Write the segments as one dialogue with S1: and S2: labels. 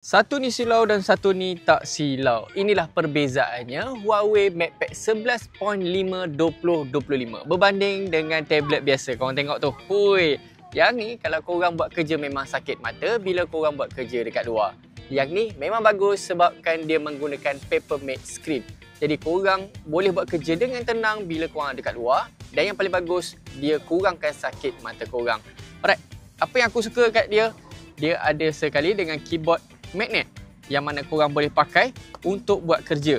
S1: Satu ni silau dan satu ni tak silau. Inilah perbezaannya Huawei MatePad 11.5 2025 berbanding dengan tablet biasa. Korang tengok tu. Hui, yang ni kalau korang buat kerja memang sakit mata bila korang buat kerja dekat luar. Yang ni memang bagus sebabkan dia menggunakan Papermate screen. Jadi korang boleh buat kerja dengan tenang bila korang dekat luar. Dan yang paling bagus, dia kurangkan sakit mata korang. Alright, apa yang aku suka kat dia? Dia ada sekali dengan keyboard magnet yang mana korang boleh pakai untuk buat kerja.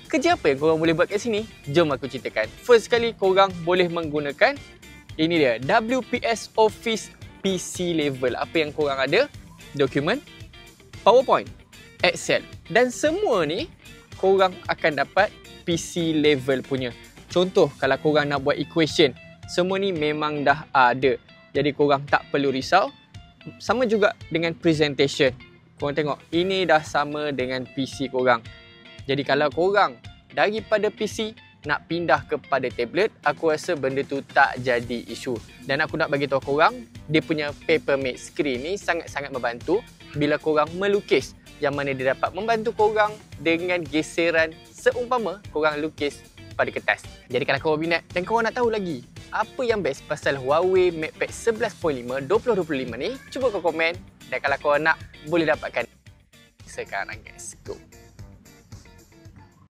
S1: Kerja apa yang korang boleh buat kat sini? Jom aku ceritakan. First sekali, korang boleh menggunakan ini dia, WPS Office PC level. Apa yang korang ada? Dokumen, PowerPoint, Excel, dan semua ni korang akan dapat PC level punya. Contoh, kalau korang nak buat equation, semua ni memang dah ada. Jadi korang tak perlu risau. Sama juga dengan presentation. Korang tengok, ini dah sama dengan PC korang. Jadi kalau korang daripada PC nak pindah kepada tablet, aku rasa benda tu tak jadi isu. Dan aku nak bagi tahu korang, dia punya Papermate screen ni sangat-sangat membantu bila korang melukis. Yang mana dia dapat membantu korang dengan geseran seumpama korang lukis pada kertas. Jadi kalau korang minat dan korang nak tahu lagi apa yang best pasal Huawei MatePad 11.5 2025 ni, cuba kau komen. Dan kalau korang nak, boleh dapatkan sekarang guys. Go!